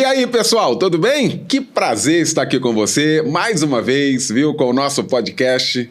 E aí, pessoal, tudo bem? Que prazer estar aqui com você mais uma vez, viu, com o nosso podcast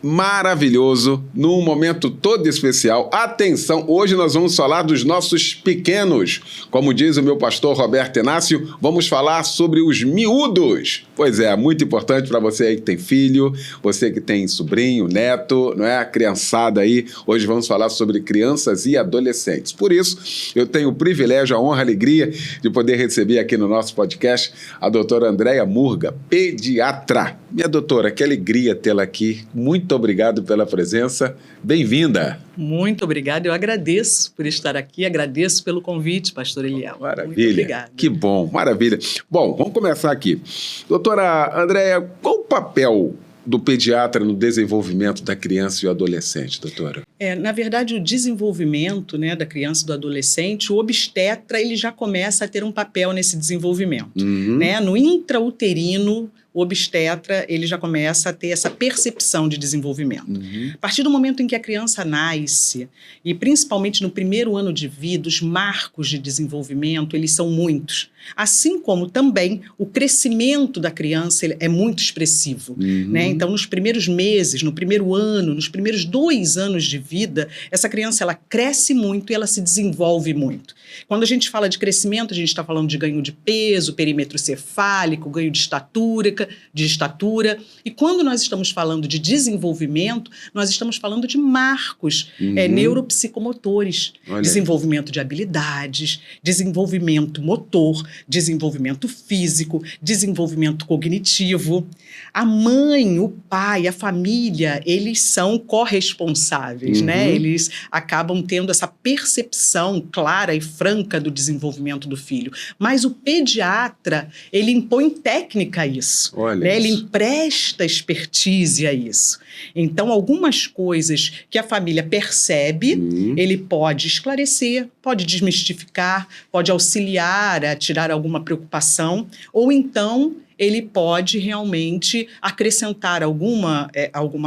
maravilhoso, num momento todo especial. Atenção, hoje nós vamos falar dos nossos pequenos. Como diz o meu pastor Roberto Inácio, vamos falar sobre os miúdos. Pois é, muito importante para você aí que tem filho, você que tem sobrinho, neto, não é? A criançada aí. Hoje vamos falar sobre crianças e adolescentes. Por isso, eu tenho o privilégio, a honra, a alegria de poder receber aqui no nosso podcast a doutora Andréia Murga, pediatra. Minha doutora, que alegria tê-la aqui. Muito obrigado pela presença. Bem-vinda. Muito obrigada. Eu agradeço por estar aqui. Agradeço pelo convite, pastor Eliel. Maravilha. Muito obrigada. Que bom. Maravilha. Bom, vamos começar aqui. Doutora Andréia, qual o papel do pediatra no desenvolvimento da criança e do adolescente, doutora? Na verdade, o desenvolvimento, né, da criança e do adolescente, o obstetra ele já começa a ter um papel nesse desenvolvimento. Né? No intrauterino, o obstetra ele já começa a ter essa percepção de desenvolvimento. A partir do momento em que a criança nasce, e principalmente no primeiro ano de vida, os marcos de desenvolvimento eles são muitos. Assim como também o crescimento da criança é muito expressivo. Né? Então, nos primeiros meses, no primeiro ano, nos primeiros 2 anos de vida, essa criança ela cresce muito e ela se desenvolve muito. Quando a gente fala de crescimento, a gente está falando de ganho de peso, perímetro cefálico, ganho de estatura. E quando nós estamos falando de desenvolvimento, nós estamos falando de marcos neuropsicomotores. Olha. Desenvolvimento de habilidades, desenvolvimento motor, desenvolvimento físico, desenvolvimento cognitivo. A mãe, o pai, a família, eles são corresponsáveis, né? Eles acabam tendo essa percepção clara e franca do desenvolvimento do filho. Mas o pediatra, ele impõe técnica a isso. Né? Ele empresta expertise a isso. Então, algumas coisas que a família percebe, ele pode esclarecer, pode desmistificar, pode auxiliar a tirar alguma preocupação, ou então ele pode realmente acrescentar alguma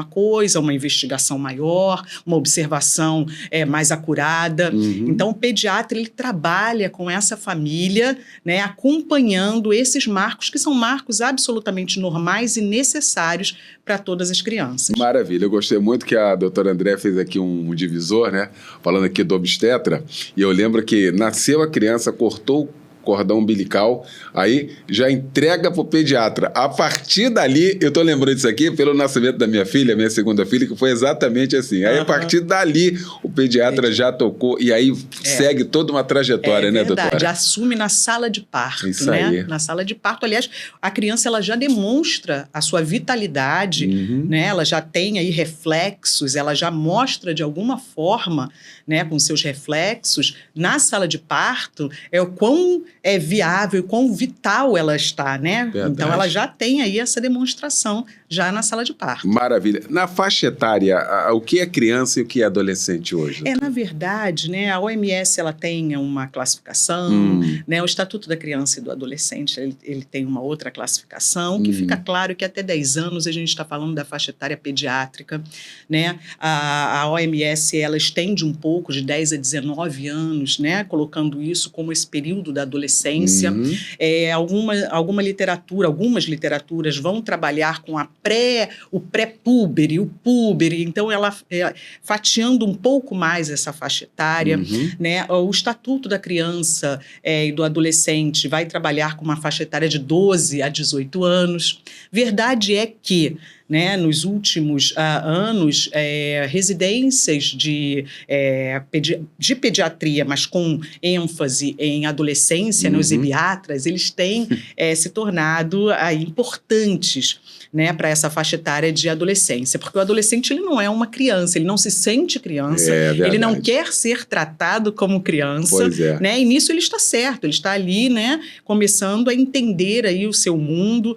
coisa, uma investigação maior, uma observação mais acurada. Então, o pediatra ele trabalha com essa família, né, acompanhando esses marcos, que são marcos absolutamente normais e necessários para todas as crianças. Maravilha, eu gostei muito que a doutora Andréia fez aqui um divisor, né, falando aqui do obstetra, e eu lembro que nasceu a criança, cortou o cordão umbilical, aí já entrega para o pediatra. A partir dali, eu estou lembrando disso aqui pelo nascimento da minha filha, minha segunda filha, que foi exatamente assim. Aí, a partir dali, o pediatra já tocou e aí segue toda uma trajetória, né, doutora? É verdade, assume na sala de parto, isso né? Aí. Na sala de parto, aliás, a criança ela já demonstra a sua vitalidade, né? Ela já tem aí reflexos, ela já mostra de alguma forma, né, com seus reflexos, na sala de parto, o quão é viável, quão vital ela está, né? Verdade. Então, ela já tem aí essa demonstração já na sala de parto. Maravilha. Na faixa etária, o que é criança e o que é adolescente hoje? Na verdade, né, a OMS ela tem uma classificação, né, o Estatuto da Criança e do Adolescente ele tem uma outra classificação, que fica claro que até 10 anos a gente está falando da faixa etária pediátrica, né? A OMS ela estende um pouco de 10 a 19 anos, né, colocando isso como esse período da adolescência. Algumas literaturas vão trabalhar com o pré-púbere, o púbere, então ela fatiando um pouco mais essa faixa etária, né? O Estatuto da Criança e do Adolescente vai trabalhar com uma faixa etária de 12 a 18 anos. Verdade é que, né, nos últimos anos, residências de pediatria, mas com ênfase em adolescência, né, os ebiatras, eles têm se tornado importantes, né, para essa faixa etária de adolescência, porque o adolescente ele não é uma criança, ele não se sente criança, ele não quer ser tratado como criança, né, e nisso ele está certo, ele está ali, né, começando a entender aí o seu mundo,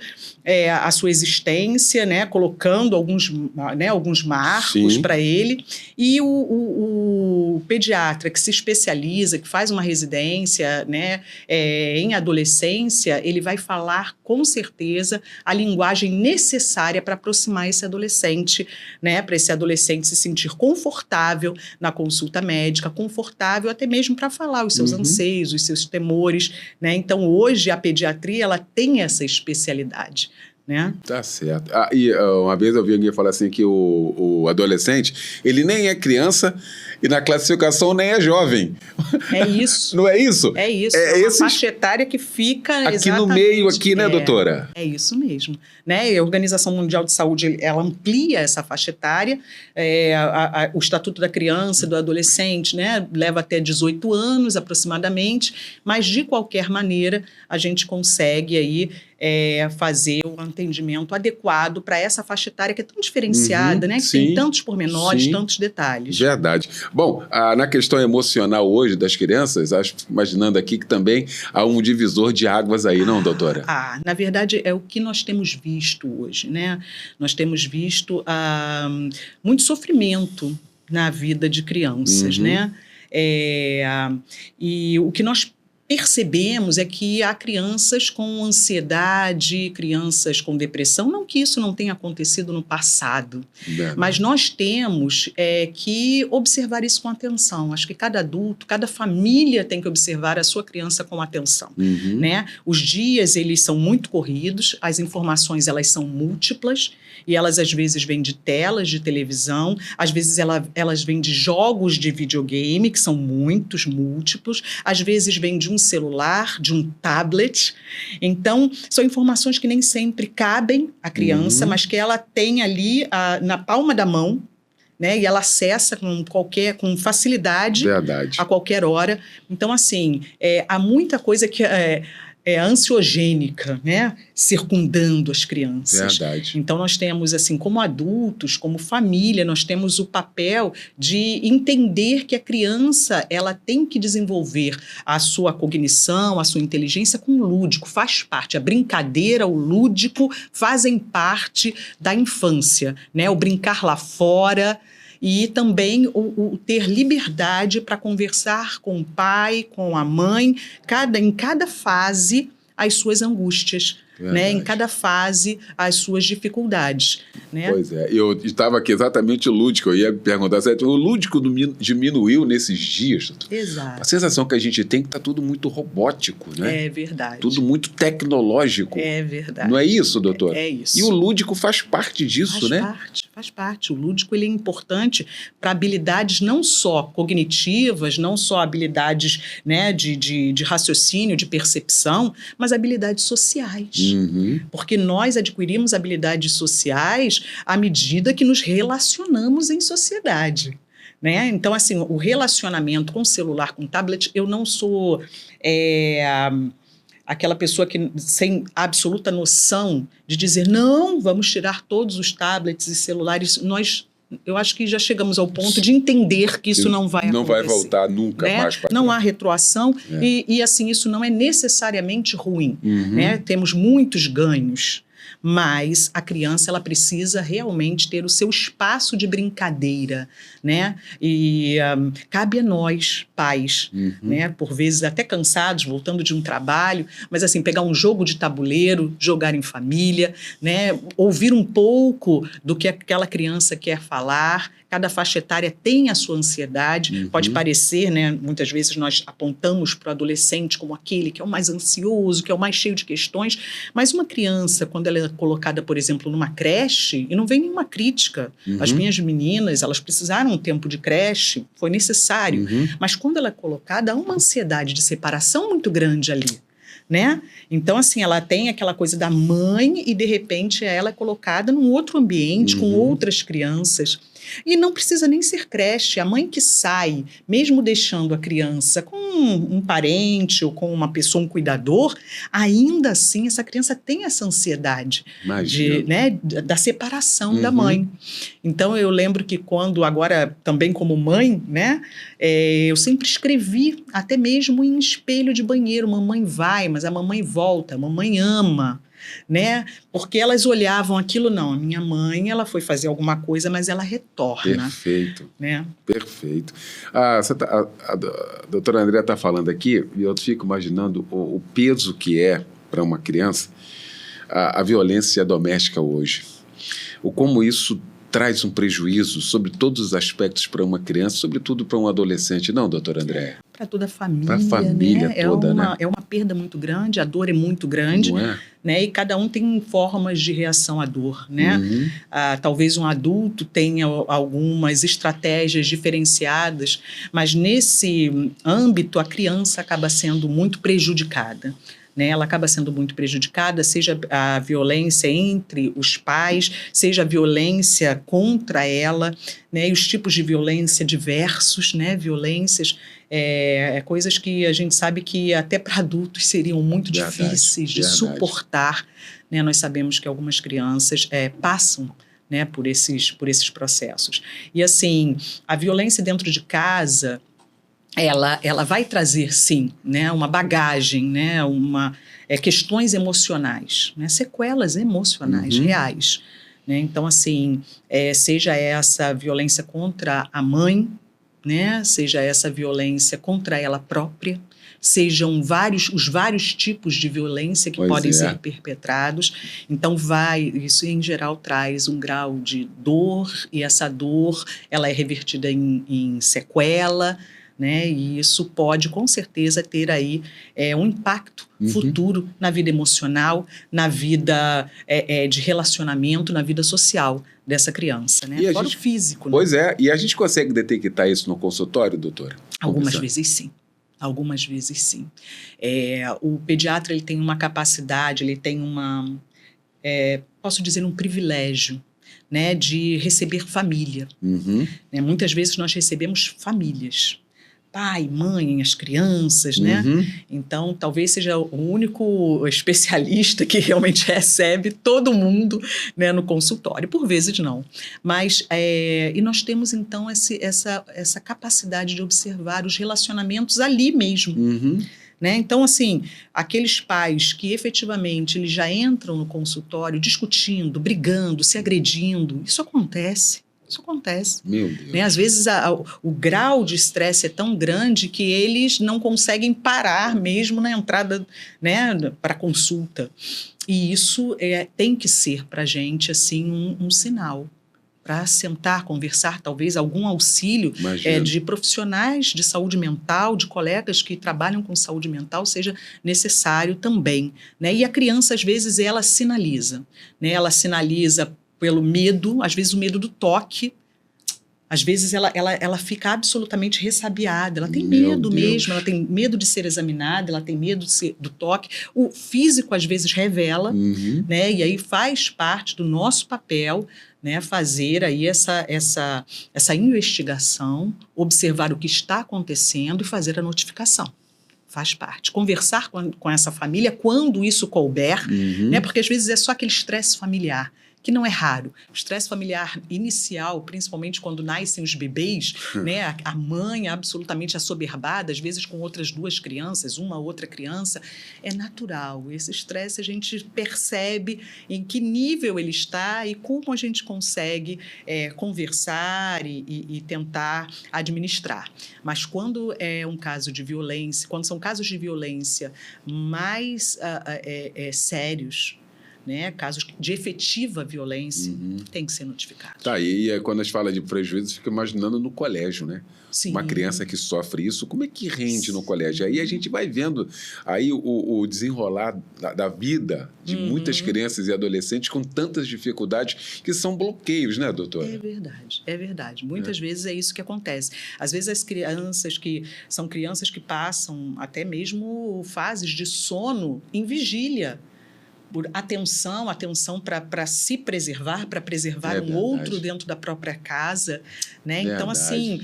a sua existência, né, colocando alguns marcos para ele, e o pediatra que se especializa, que faz uma residência, né, em adolescência, ele vai falar com certeza a linguagem necessária para aproximar esse adolescente, né, para esse adolescente se sentir confortável na consulta médica, confortável até mesmo para falar os seus anseios, os seus temores, né? Então, hoje, a pediatria, ela tem essa especialidade, né? Tá certo. E uma vez eu vi alguém falar assim que o adolescente, ele nem é criança e na classificação nem é jovem. É isso. Não é isso? É isso. É uma faixa etária que fica aqui no meio, aqui, né, doutora? É isso mesmo. Né? A Organização Mundial de Saúde, ela amplia essa faixa etária, o Estatuto da Criança e do Adolescente, né, leva até 18 anos aproximadamente, mas de qualquer maneira a gente consegue aí fazer um atendimento adequado para essa faixa etária que é tão diferenciada, né? Que tem tantos pormenores, tantos detalhes. Verdade. Bom, na questão emocional hoje das crianças, acho, imaginando aqui que também há um divisor de águas aí, não, doutora? Na verdade, é o que nós temos visto hoje, né? Nós temos visto muito sofrimento na vida de crianças, né? E o que nós percebemos é que há crianças com ansiedade, crianças com depressão, não que isso não tenha acontecido no passado, mas nós temos que observar isso com atenção. Acho que cada adulto, cada família tem que observar a sua criança com atenção, né? Os dias, eles são muito corridos, as informações, elas são múltiplas, e elas às vezes vêm de telas de televisão, às vezes elas vêm de jogos de videogame, que são muitos, múltiplos, às vezes vêm de um celular, de um tablet. Então, são informações que nem sempre cabem à criança, mas que ela tem ali na palma da mão, né? E ela acessa com facilidade a qualquer hora. Então, assim, há muita coisa que ansiogênica, né, circundando as crianças. Verdade. Então, nós temos, assim, como adultos, como família, nós temos o papel de entender que a criança, ela tem que desenvolver a sua cognição, a sua inteligência com o lúdico, faz parte. A brincadeira, o lúdico fazem parte da infância, né? O brincar lá fora, e também o ter liberdade para conversar com o pai, com a mãe, em cada fase, as suas angústias, né? Em cada fase, as suas dificuldades. Né? Pois é, eu estava aqui exatamente o lúdico, eu ia perguntar, o lúdico diminuiu nesses dias. Exato. A sensação que a gente tem é que está tudo muito robótico, né? É verdade. Tudo muito tecnológico. É verdade. Não é isso, doutor? É isso. E o lúdico faz parte disso, né? Faz parte. O lúdico, ele é importante para habilidades não só cognitivas, não só habilidades, né, de raciocínio, de percepção, mas habilidades sociais. Porque nós adquirimos habilidades sociais à medida que nos relacionamos em sociedade. Né? Então, assim, o relacionamento com o celular, com o tablet, eu não sou aquela pessoa que sem absoluta noção de dizer, não, vamos tirar todos os tablets e celulares. Eu acho que já chegamos ao ponto de entender que isso não vai acontecer. Não vai voltar nunca, né? Mais para Não há retroação e, assim, isso não é necessariamente ruim. Né? Temos muitos ganhos, mas a criança, ela precisa realmente ter o seu espaço de brincadeira, né? E cabe a nós, pais, né? Por vezes até cansados, voltando de um trabalho, mas assim, pegar um jogo de tabuleiro, jogar em família, né? Ouvir um pouco do que aquela criança quer falar. Cada faixa etária tem a sua ansiedade, pode parecer, né? Muitas vezes nós apontamos para o adolescente como aquele que é o mais ansioso, que é o mais cheio de questões, mas uma criança, quando ela é colocada, por exemplo, numa creche, e não vem nenhuma crítica, as minhas meninas, elas precisaram um tempo de creche, foi necessário, mas quando ela é colocada, há uma ansiedade de separação muito grande ali. Né? Então, assim, ela tem aquela coisa da mãe e, de repente, ela é colocada num outro ambiente, com outras crianças. E não precisa nem ser creche. A mãe que sai, mesmo deixando a criança com um parente ou com uma pessoa, um cuidador, ainda assim, essa criança tem essa ansiedade da separação da mãe. Então, eu lembro que quando, agora, também como mãe, né, eu sempre escrevi, até mesmo em espelho de banheiro, mamãe vai, mas a mamãe volta, a mamãe ama. né? Porque elas olhavam aquilo, não, a minha mãe, ela foi fazer alguma coisa, mas ela retorna. Perfeito, né? Perfeito. A doutora Andréa está falando aqui, e eu fico imaginando o peso que é para uma criança a violência doméstica hoje. O como isso traz um prejuízo sobre todos os aspectos para uma criança, sobretudo para um adolescente, não, doutora Andréa? Para toda a família. Para a família toda, né? É uma perda muito grande, a dor é muito grande. Não é? Né? E cada um tem formas de reação à dor. Né? Uhum. Talvez um adulto tenha algumas estratégias diferenciadas, mas nesse âmbito a criança acaba sendo muito prejudicada. Né, ela acaba sendo muito prejudicada, seja a violência entre os pais, seja a violência contra ela, né, e os tipos de violência diversos, né, violências, coisas que a gente sabe que até para adultos seriam muito difíceis de suportar. Né, nós sabemos que algumas crianças passam, né, por esses processos. E assim, a violência dentro de casa, ela vai trazer, sim, né, uma bagagem, né, questões emocionais, né, sequelas emocionais reais. Né? Então, assim, seja essa violência contra a mãe, né, seja essa violência contra ela própria, sejam os vários tipos de violência que podem ser perpetrados. Então, isso em geral traz um grau de dor, e essa dor ela é revertida em sequela, né? E isso pode, com certeza, ter aí um impacto futuro na vida emocional, na vida de relacionamento, na vida social dessa criança, né? Fora o físico. Pois né? E a gente consegue detectar isso no consultório, doutora? Algumas vezes, sim. Algumas vezes, sim. O pediatra ele tem uma capacidade, ele tem posso dizer, um privilégio, né, de receber família. Né? Muitas vezes nós recebemos famílias. Pai, mãe, as crianças, né? Então, talvez seja o único especialista que realmente recebe todo mundo, né, no consultório. Por vezes, não. Mas, e nós temos, então, essa capacidade de observar os relacionamentos ali mesmo. Né? Então, assim, aqueles pais que efetivamente eles já entram no consultório discutindo, brigando, se agredindo, isso acontece. Isso acontece. Meu Deus. Né? Às vezes o grau de estresse é tão grande que eles não conseguem parar mesmo na entrada, né, para consulta. E isso tem que ser para a gente assim, um sinal para sentar, conversar, talvez algum auxílio de profissionais de saúde mental, de colegas que trabalham com saúde mental, seja necessário também. Né? E a criança, às vezes, ela sinaliza. Né? Ela sinaliza pelo medo, às vezes o medo do toque, às vezes ela fica absolutamente ressabiada, ela tem medo mesmo, ela tem medo de ser examinada, ela tem medo do toque. O físico às vezes revela, né? E aí faz parte do nosso papel, né, fazer aí essa investigação, observar o que está acontecendo e fazer a notificação. Faz parte. Conversar com essa família quando isso couber, né? Porque às vezes é só aquele estresse familiar, que não é raro. O estresse familiar inicial, principalmente quando nascem os bebês, né? A mãe absolutamente assoberbada, às vezes com outras duas crianças, uma outra criança, é natural. Esse estresse a gente percebe em que nível ele está e como a gente consegue conversar e tentar administrar. Mas quando é um caso de violência, quando são casos de violência mais sérios, né, casos de efetiva violência, tem que ser notificado. Tá, e quando a gente fala de prejuízo, fica imaginando no colégio, né? Sim. Uma criança que sofre isso, como é que rende no colégio? Aí a gente vai vendo aí o desenrolar da vida de muitas crianças e adolescentes com tantas dificuldades que são bloqueios, né, doutora? É verdade. Muitas vezes é isso que acontece. Às vezes as crianças são crianças que passam até mesmo fases de sono em vigília, por atenção para se preservar, para preservar um outro dentro da própria casa, né? Então, assim,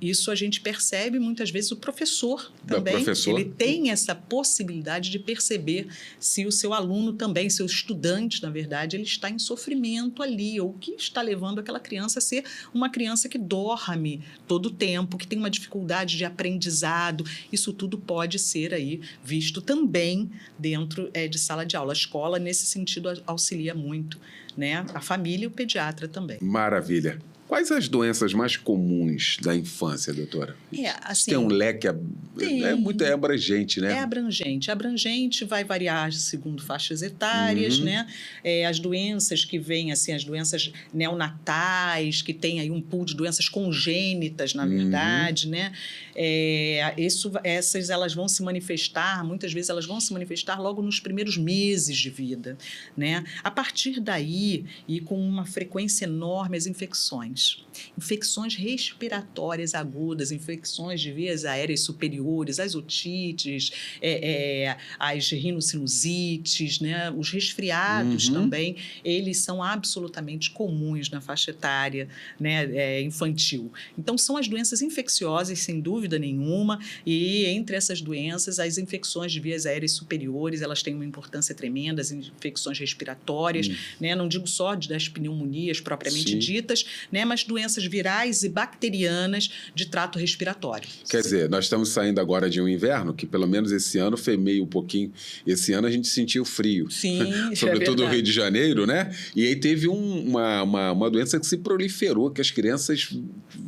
isso a gente percebe muitas vezes o professor também. Ele tem essa possibilidade de perceber se o seu aluno também, seu estudante, na verdade, ele está em sofrimento ali, ou que está levando aquela criança a ser uma criança que dorme todo o tempo, que tem uma dificuldade de aprendizado. Isso tudo pode ser aí visto também dentro de sala de especial. A escola, nesse sentido, auxilia muito, né? A família e o pediatra também. Maravilha. Quais as doenças mais comuns da infância, doutora? Assim, tem um leque, muito abrangente, né? É abrangente. Abrangente vai variar segundo faixas etárias, né? As doenças que vêm, assim, as doenças neonatais, que tem aí um pool de doenças congênitas, na verdade, né? Essas, elas vão se manifestar, muitas vezes elas vão se manifestar logo nos primeiros meses de vida, né? A partir daí, e com uma frequência enorme, as infecções respiratórias agudas, infecções de vias aéreas superiores, as otites, as rinossinusites, né? Os resfriados também, eles são absolutamente comuns na faixa etária, né? Infantil. Então, são as doenças infecciosas, sem dúvida nenhuma, e entre essas doenças, as infecções de vias aéreas superiores, elas têm uma importância tremenda, as infecções respiratórias, né? Não digo só das pneumonias propriamente ditas, né? Mas doenças virais e bacterianas de trato respiratório. Quer dizer, nós estamos saindo agora de um inverno que, pelo menos esse ano, foi meio um pouquinho... Esse ano a gente sentiu frio. Sim, sobretudo no Rio de Janeiro, né? E aí teve uma doença que se proliferou, que as crianças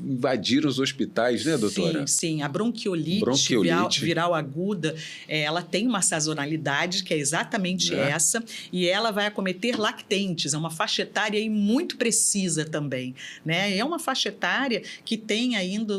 invadiram os hospitais, né, doutora? Sim. A bronquiolite. Viral aguda, ela tem uma sazonalidade, que é exatamente essa, e ela vai acometer lactentes. É uma faixa etária aí muito precisa também, né? É uma faixa etária que tem ainda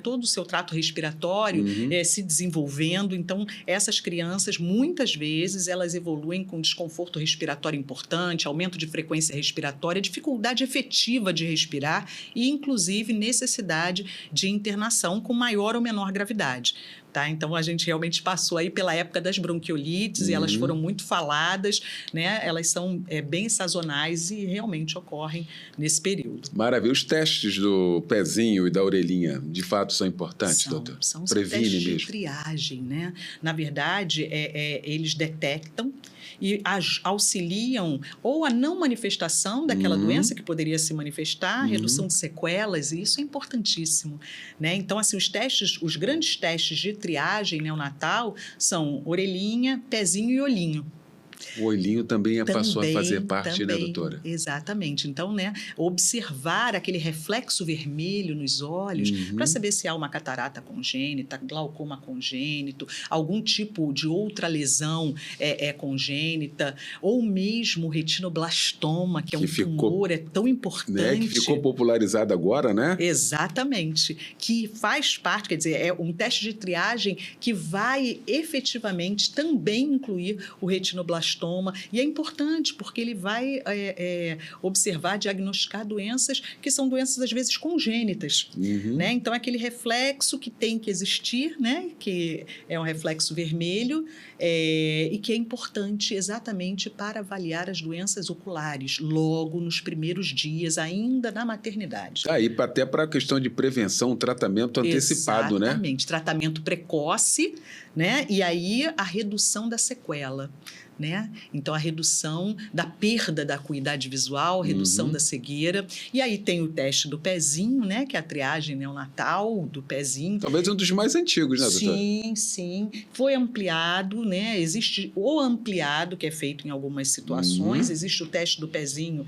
todo o seu trato respiratório se desenvolvendo. Então, essas crianças, muitas vezes, elas evoluem com desconforto respiratório importante, aumento de frequência respiratória, dificuldade efetiva de respirar e, inclusive, necessidade de internação com maior ou menor gravidade. Tá? Então, a gente realmente passou aí pela época das bronquiolites e elas foram muito faladas, né? Elas são bem sazonais e realmente ocorrem nesse período. Maravilha. Os testes do pezinho e da orelhinha, de fato, são importantes, doutor? São testes de triagem, né? Na verdade, eles detectam e auxiliam ou a não manifestação daquela doença que poderia se manifestar, redução de sequelas, e isso é importantíssimo, né? Então, assim, os grandes testes de triagem neonatal são orelhinha, pezinho e olhinho. O olhinho também passou a fazer parte, né, doutora? Exatamente. Então, né, observar aquele reflexo vermelho nos olhos para saber se há uma catarata congênita, glaucoma congênito, algum tipo de outra lesão congênita, ou mesmo retinoblastoma, que é um tumor tão importante. Né, que ficou popularizado agora, né? Exatamente. Que faz parte, quer dizer, é um teste de triagem que vai efetivamente também incluir o retinoblastoma. E é importante porque ele vai observar, diagnosticar doenças que são doenças, às vezes, congênitas. Né? Então, é aquele reflexo que tem que existir, né? Que é um reflexo vermelho e que é importante exatamente para avaliar as doenças oculares, logo nos primeiros dias, ainda na maternidade. E até para a questão de prevenção, tratamento antecipado, né? Exatamente, tratamento precoce, né? E aí a redução da sequela. Né? Então, a redução da perda da acuidade visual, redução da cegueira. E aí tem o teste do pezinho, né? Que é a triagem neonatal do pezinho. Talvez um dos mais antigos, né, doutora? Sim. Foi ampliado, né? Existe o ampliado, que é feito em algumas situações. Existe o teste do pezinho,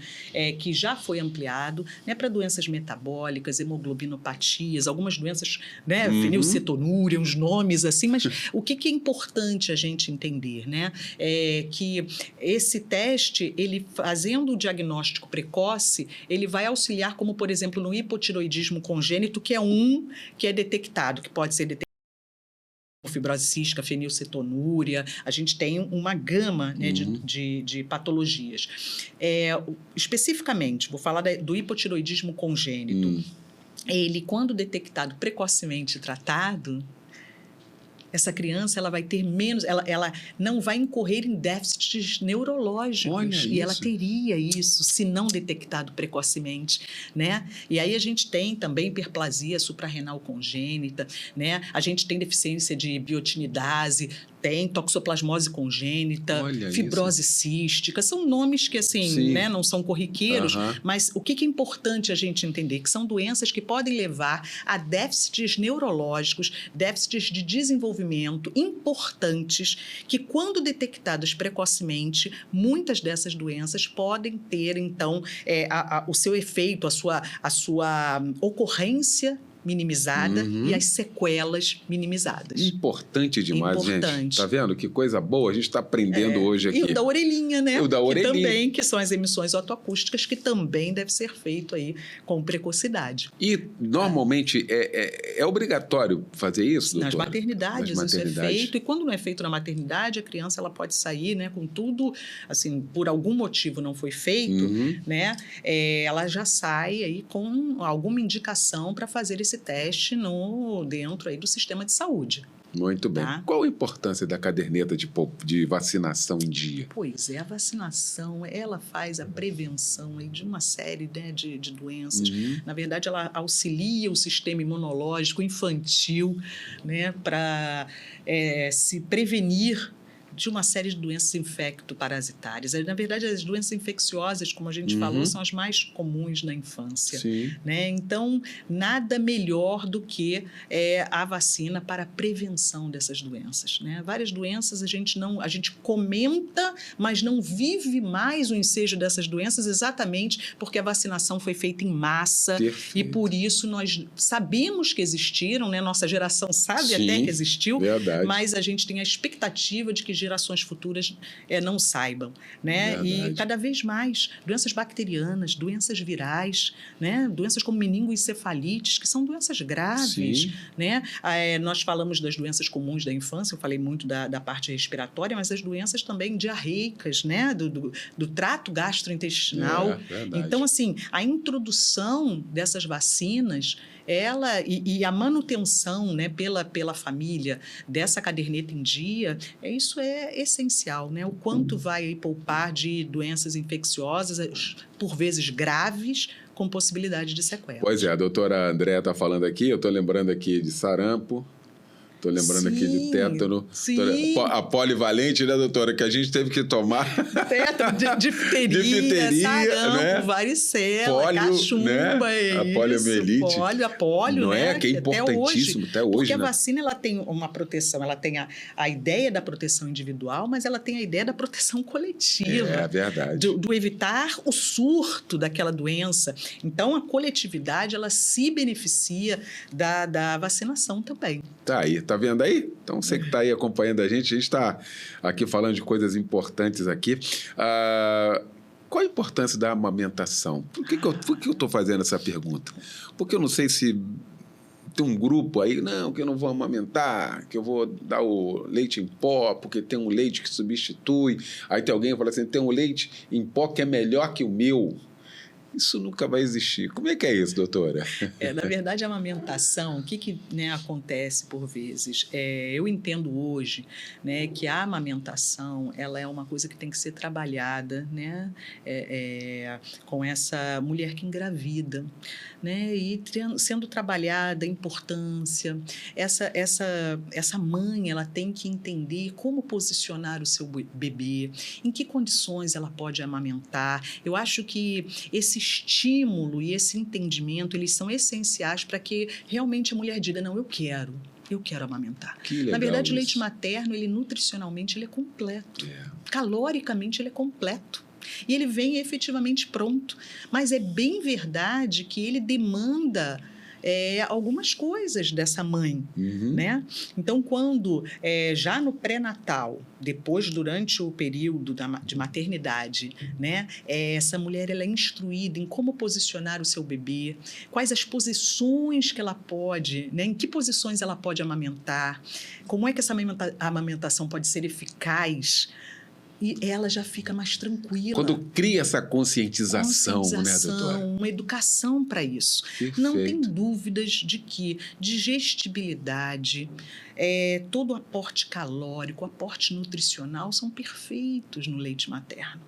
que já foi ampliado, né? Para doenças metabólicas, hemoglobinopatias, algumas doenças, né? Fenilcetonúria, uns nomes assim. Mas o que é importante a gente entender, né? Que esse teste, ele fazendo o diagnóstico precoce, ele vai auxiliar, como, por exemplo, no hipotiroidismo congênito, que é detectado, que pode ser detectado fibrose cística, fenilcetonúria. A gente tem uma gama, né, de patologias. Especificamente, vou falar do hipotiroidismo congênito. Ele, quando detectado precocemente tratado, essa criança ela vai ter menos, ela não vai incorrer em déficits neurológicos. E ela teria isso se não detectado precocemente, né? E aí a gente tem também hiperplasia suprarrenal congênita, né? A gente tem deficiência de biotinidase, Tem toxoplasmose congênita, Olha fibrose cística, são nomes que, assim, né, não são corriqueiros, mas o que é importante a gente entender? Que são doenças que podem levar a déficits neurológicos, déficits de desenvolvimento importantes, que quando detectadas precocemente, muitas dessas doenças podem ter, então, o seu efeito, a sua ocorrência minimizada e as sequelas minimizadas. Importante demais, gente. Tá vendo? Que coisa boa a gente está aprendendo hoje aqui. E o da orelhinha, né? O da orelhinha. Que são as emissões otoacústicas, que também deve ser feito aí com precocidade. E normalmente é obrigatório fazer isso, doutora? Nas maternidades isso é feito. E quando não é feito na maternidade, a criança ela pode sair, né, com tudo, assim, por algum motivo não foi feito, né? Ela já sai aí com alguma indicação para fazer esse teste dentro aí do sistema de saúde. Muito bem. Tá? Qual a importância da caderneta de vacinação em dia? Pois é, a vacinação, ela faz a prevenção aí de uma série, né, de doenças. Na verdade, ela auxilia o sistema imunológico infantil, né, para se prevenir de uma série de doenças infecto-parasitárias. Na verdade, as doenças infecciosas, como a gente falou, são as mais comuns na infância. Sim. Né? Então, nada melhor do que a vacina para a prevenção dessas doenças. Né? Várias doenças a gente comenta, mas não vive mais o ensejo dessas doenças exatamente porque a vacinação foi feita em massa. Perfeito. E por isso nós sabemos que existiram, né? Nossa geração sabe até que existiu, mas a gente tem a expectativa de que gerações futuras não saibam, né? E cada vez mais doenças bacterianas, doenças virais, né? Doenças como meningoencefalites, que são doenças graves, né? Nós falamos das doenças comuns da infância, eu falei muito da parte respiratória, mas as doenças também diarreicas, né? Do trato gastrointestinal. Então, assim, a introdução dessas vacinas, e a manutenção, né, pela família dessa caderneta em dia, isso é essencial, né? O quanto vai poupar de doenças infecciosas, por vezes graves, com possibilidade de sequela. Pois é, a doutora Andréa está falando aqui, eu estou lembrando aqui de sarampo, estou lembrando aqui de tétano. A polivalente, né, doutora, que a gente teve que tomar. Tétano, difteria, sarampo, né? Varicela, pólio, cachumba, né? A poliomielite. A polio, não né? Que é importantíssimo até hoje. Porque né? a vacina ela tem uma proteção, ela tem a ideia da proteção individual, mas ela tem a ideia da proteção coletiva. É verdade. Do evitar o surto daquela doença. Então, a coletividade, ela se beneficia da vacinação também. Tá aí. Tá vendo aí? Então, você que está aí acompanhando a gente está aqui falando de coisas importantes aqui. Qual a importância da amamentação? Por que eu estou fazendo essa pergunta? Porque eu não sei se tem um grupo aí, não, que eu não vou amamentar, que eu vou dar o leite em pó, porque tem um leite que substitui. Aí tem alguém que fala assim, tem um leite em pó que é melhor que o meu. Isso nunca vai existir. Como é que é isso, doutora? Na verdade, a amamentação, o que né, acontece por vezes? Eu entendo hoje, né, que a amamentação ela é uma coisa que tem que ser trabalhada, né, com essa mulher que engravida, né, e sendo trabalhada a importância. Essa mãe ela tem que entender como posicionar o seu bebê, em que condições ela pode amamentar. Eu acho que esse estímulo e esse entendimento, eles são essenciais para que realmente a mulher diga, não, eu quero amamentar. Na verdade, o leite materno, ele nutricionalmente, ele é completo. Caloricamente, ele é completo. E ele vem efetivamente pronto. Mas é bem verdade que ele demanda algumas coisas dessa mãe, né? Então, quando já no pré-natal, depois, durante o período de maternidade, né? Essa mulher ela é instruída em como posicionar o seu bebê, quais as posições que ela pode, né? Em que posições ela pode amamentar, como é que essa amamentação pode ser eficaz, e ela já fica mais tranquila. Quando cria essa conscientização, né, doutora? Uma educação para isso. Perfeito. Não tem dúvidas de que digestibilidade, todo o aporte calórico, o aporte nutricional são perfeitos no leite materno.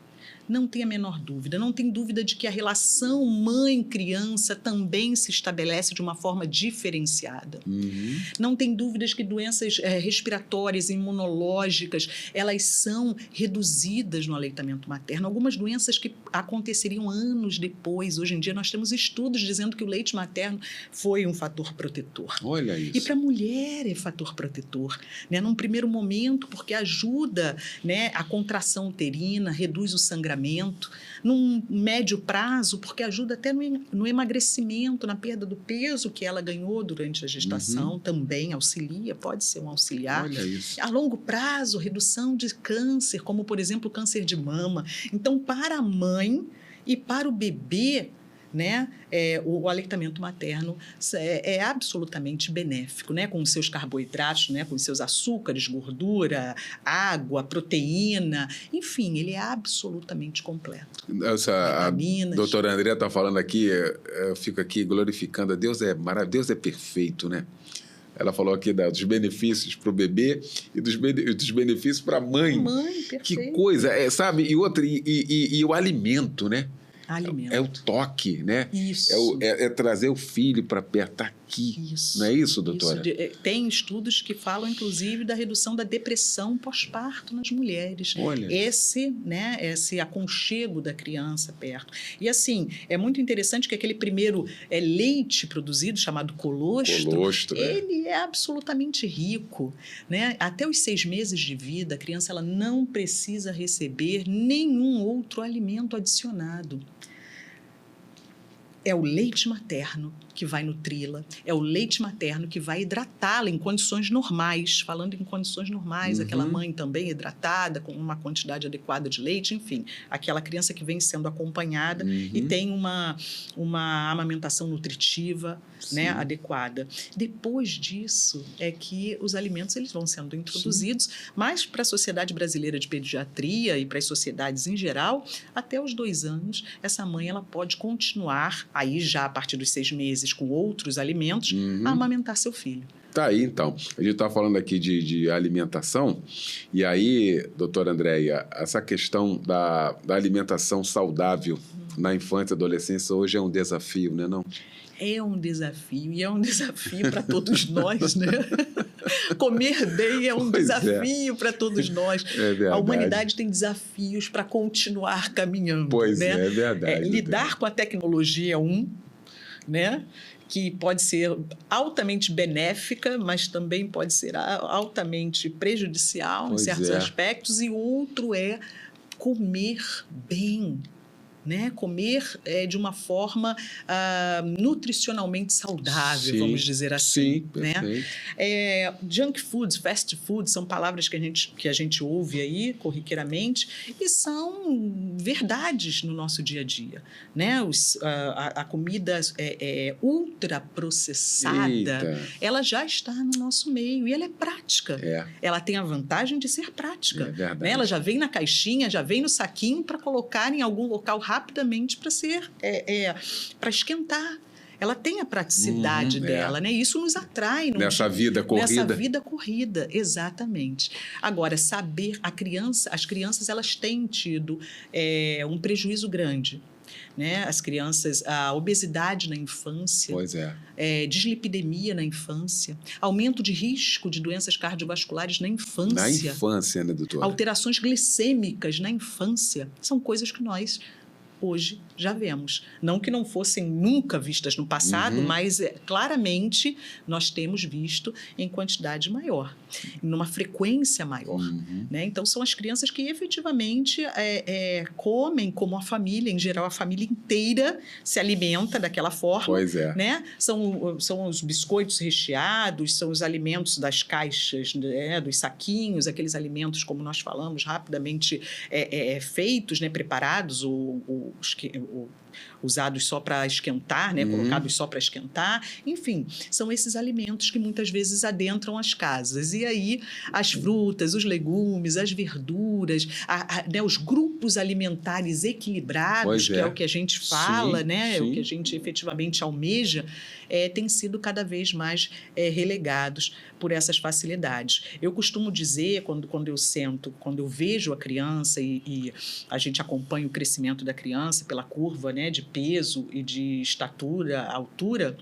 não tem a menor dúvida. Não tem dúvida de que a relação mãe-criança também se estabelece de uma forma diferenciada. Não tem dúvidas que doenças respiratórias, imunológicas, elas são reduzidas no aleitamento materno. Algumas doenças que aconteceriam anos depois. Hoje em dia nós temos estudos dizendo que o leite materno foi um fator protetor. Olha isso. E para a mulher é fator protetor, né? Num primeiro momento, porque ajuda, né, a contração uterina, reduz o sangramento. Num médio prazo, porque ajuda até no emagrecimento, na perda do peso que ela ganhou durante a gestação, também auxilia, pode ser um auxiliar. Olha isso. A longo prazo, redução de câncer, como por exemplo o câncer de mama. Então, para a mãe e para o bebê, né, o aleitamento materno é absolutamente benéfico, né, com os seus carboidratos, né, com os seus açúcares, gordura, água, proteína, enfim, ele é absolutamente completo. A doutora Andréa está falando aqui, eu fico aqui glorificando a Deus, Deus é perfeito, né? Ela falou aqui dos benefícios para o bebê e dos benefícios para a mãe. Perfeito. Que coisa, sabe? E o alimento, né? Alimento. É o toque, né? Isso. É trazer o filho para perto, tá aqui. Isso. Não é isso, doutora? Tem estudos que falam, inclusive, da redução da depressão pós-parto nas mulheres. Olha. Esse aconchego da criança perto. E assim, é muito interessante que aquele primeiro leite produzido, chamado colostro, ele é absolutamente rico, né? Até os 6 meses de vida, a criança ela não precisa receber nenhum outro alimento adicionado. É o leite materno que vai nutri-la, é o leite materno que vai hidratá-la em condições normais, falando em condições normais, aquela mãe também hidratada, com uma quantidade adequada de leite, enfim, aquela criança que vem sendo acompanhada e tem uma amamentação nutritiva, né, adequada. Depois disso é que os alimentos eles vão sendo introduzidos, mas para a Sociedade Brasileira de Pediatria e para as sociedades em geral, até os 2 anos, essa mãe ela pode continuar, aí já a partir dos 6 meses, com outros alimentos, a amamentar seu filho. Tá aí, então. A gente está falando aqui de alimentação, e aí, doutora Andréa, essa questão da alimentação saudável na infância e adolescência hoje é um desafio, né, não? É um desafio, e é um desafio para todos nós, né? Comer bem é um desafio para todos nós. É, a humanidade tem desafios para continuar caminhando. Pois né? É verdade. Lidar com a tecnologia né? Que pode ser altamente benéfica, mas também pode ser altamente prejudicial em certos aspectos, e outro é comer bem. Né? Comer de uma forma nutricionalmente saudável, vamos dizer assim. Sim, né? Junk foods, fast foods, são palavras que a gente ouve aí corriqueiramente e são verdades no nosso dia a dia. Né? A comida ultraprocessada, ela já está no nosso meio e ela é prática. Ela tem a vantagem de ser prática. Né? Ela já vem na caixinha, já vem no saquinho para colocar em algum local rapidamente para ser para esquentar. Ela tem a praticidade dela, né? Isso nos atrai. Nessa vida corrida. Nessa vida corrida, exatamente. Agora, saber, as crianças elas têm tido um prejuízo grande. Né? As crianças, a obesidade na infância, dislipidemia na infância, aumento de risco de doenças cardiovasculares na infância. Na infância, né, doutora? Alterações glicêmicas na infância. São coisas que nós hoje já vemos. Não que não fossem nunca vistas no passado, mas claramente nós temos visto em quantidade maior, numa frequência maior. Né? Então, são as crianças que efetivamente comem como a família, em geral, a família inteira se alimenta daquela forma. Né? São os biscoitos recheados, são os alimentos das caixas, né? Dos saquinhos, aqueles alimentos, como nós falamos, rapidamente feitos, né? Preparados, o usados só para esquentar, né? Colocados só para esquentar. Enfim, são esses alimentos que muitas vezes adentram as casas. E aí as frutas, os legumes, as verduras, né? Os grupos alimentares equilibrados, que é o que a gente fala, né? É o que a gente efetivamente almeja, têm sido cada vez mais relegados por essas facilidades. Eu costumo dizer, quando eu sento, quando eu vejo a criança e a gente acompanha o crescimento da criança pela curva, né, de peso e de estatura, altura,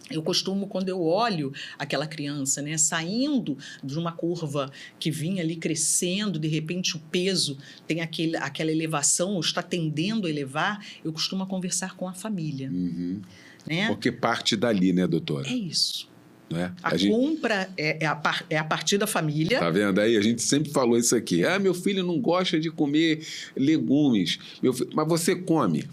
eu costumo, quando eu olho aquela criança, né, saindo de uma curva que vinha ali crescendo, de repente o peso tem aquela elevação, ou está tendendo a elevar, eu costumo conversar com a família. Né? Porque parte dali, né, doutora? É isso. Né? Compra é a partir da família. Tá vendo aí? A gente sempre falou isso aqui. Meu filho não gosta de comer legumes. Mas você come.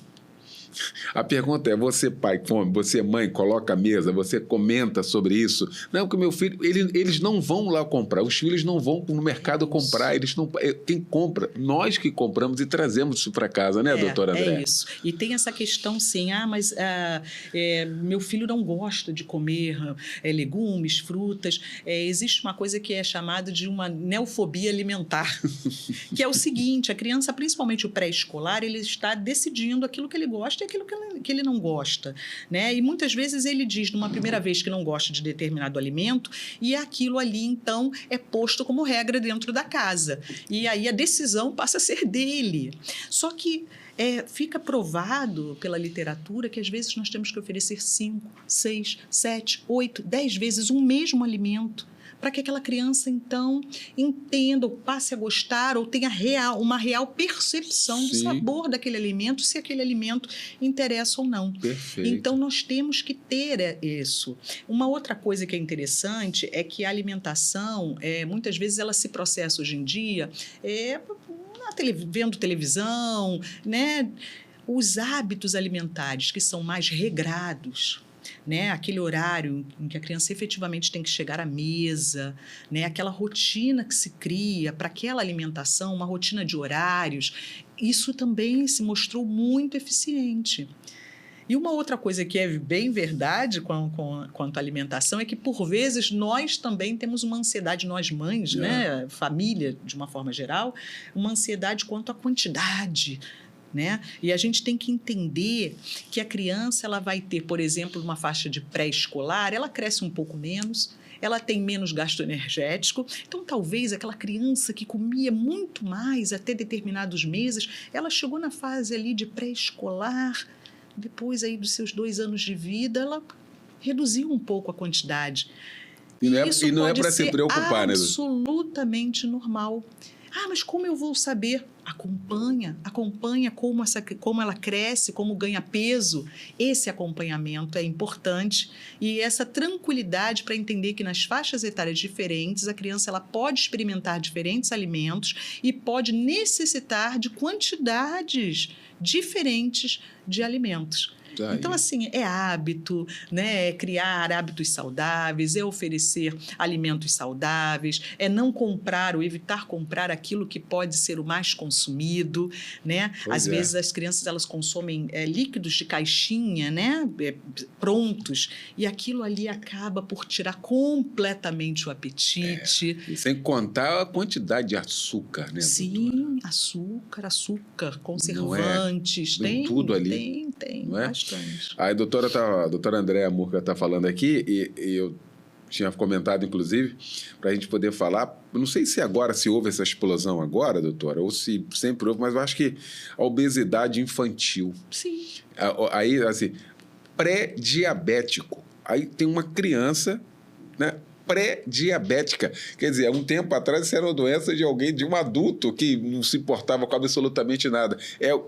A pergunta é, você pai come, você mãe coloca a mesa, você comenta sobre isso? Não, porque meu filho, eles não vão lá comprar, os filhos não vão no mercado comprar, eles não, quem compra, nós que compramos e trazemos isso para casa, né, doutora André? É isso. E tem essa questão, sim, mas meu filho não gosta de comer legumes, frutas. Existe uma coisa que é chamada de uma neofobia alimentar, que é o seguinte, a criança, principalmente o pré-escolar, ele está decidindo aquilo que ele gosta e aquilo que ele não gosta, né? E muitas vezes ele diz numa primeira vez que não gosta de determinado alimento e aquilo ali, então, é posto como regra dentro da casa. E aí a decisão passa a ser dele. Só que fica provado pela literatura que às vezes nós temos que oferecer 5, 6, 7, 8, 10 vezes um mesmo alimento para que aquela criança, então, entenda ou passe a gostar ou tenha uma real percepção do sabor daquele alimento, se aquele alimento interessa ou não. Perfeito. Então, nós temos que ter isso. Uma outra coisa que é interessante é que a alimentação, muitas vezes, ela se processa hoje em dia vendo televisão, né? Os hábitos alimentares que são mais regrados, né? Aquele horário em que a criança efetivamente tem que chegar à mesa, né? Aquela rotina que se cria para aquela alimentação, uma rotina de horários, isso também se mostrou muito eficiente. E uma outra coisa que é bem verdade quanto à alimentação é que, por vezes, nós também temos uma ansiedade, nós mães, né? Família, de uma forma geral, uma ansiedade quanto à quantidade, né? E a gente tem que entender que a criança ela vai ter, por exemplo, uma faixa de pré-escolar, ela cresce um pouco menos, ela tem menos gasto energético, então talvez aquela criança que comia muito mais até determinados meses, ela chegou na fase ali de pré-escolar, depois aí dos seus 2 anos de vida, ela reduziu um pouco a quantidade. E não é para se preocupar, né? Absolutamente normal. Mas como eu vou saber? Acompanha como ela cresce, como ganha peso. Esse acompanhamento é importante e essa tranquilidade para entender que nas faixas etárias diferentes, a criança ela pode experimentar diferentes alimentos e pode necessitar de quantidades diferentes de alimentos. Então, assim, é hábito, né? É criar hábitos saudáveis, é oferecer alimentos saudáveis, é não comprar ou evitar comprar aquilo que pode ser o mais consumido, né? Às vezes as crianças elas consomem líquidos de caixinha, né? Prontos, e aquilo ali acaba por tirar completamente o apetite. E sem contar a quantidade de açúcar, né? Sim, açúcar, conservantes, tem tudo ali. Tem, não é? Bastante. A doutora Andréa Murca está falando aqui, e eu tinha comentado, inclusive, para a gente poder falar, não sei se houve essa explosão agora, doutora, ou se sempre houve, mas eu acho que a obesidade infantil. Sim. Aí, assim, pré-diabético. Aí tem uma criança, né? Pré-diabética. Quer dizer, há um tempo atrás isso era uma doença de um adulto que não se importava com absolutamente nada.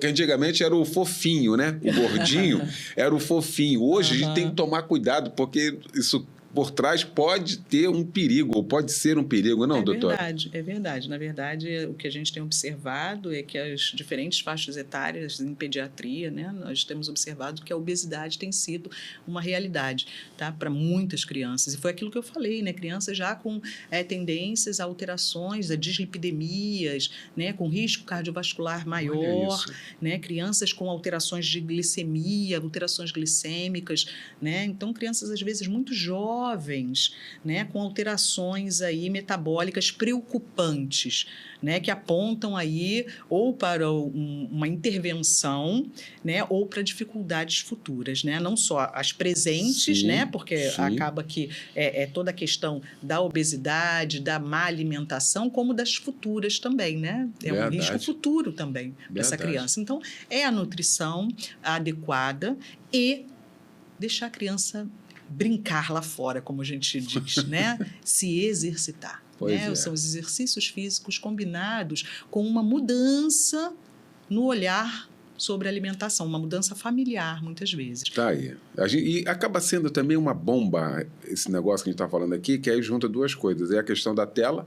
Que antigamente era o fofinho, né? O gordinho era o fofinho. Hoje a gente tem que tomar cuidado, porque isso por trás pode ter um perigo, ou pode ser um perigo, não, doutora? É verdade. Na verdade, o que a gente tem observado é que as diferentes faixas etárias em pediatria, né, nós temos observado que a obesidade tem sido uma realidade, tá, para muitas crianças. E foi aquilo que eu falei, né, crianças já com tendências a alterações, a dislipidemias, né, com risco cardiovascular maior, né, crianças com alterações de glicemia, alterações glicêmicas, né, então crianças às vezes muito jovens, né, com alterações aí metabólicas preocupantes, né, que apontam aí ou para uma intervenção, né, ou para dificuldades futuras, né, não só as presentes, sim, né, porque sim, acaba que é toda a questão da obesidade, da má alimentação, como das futuras também, né, um risco futuro também para essa criança. Então, é a nutrição adequada e deixar a criança brincar lá fora, como a gente diz, né? Se exercitar. Né? São os exercícios físicos combinados com uma mudança no olhar sobre a alimentação, uma mudança familiar, muitas vezes. Tá aí. E acaba sendo também uma bomba esse negócio que a gente está falando aqui, que aí junta duas coisas. É a questão da tela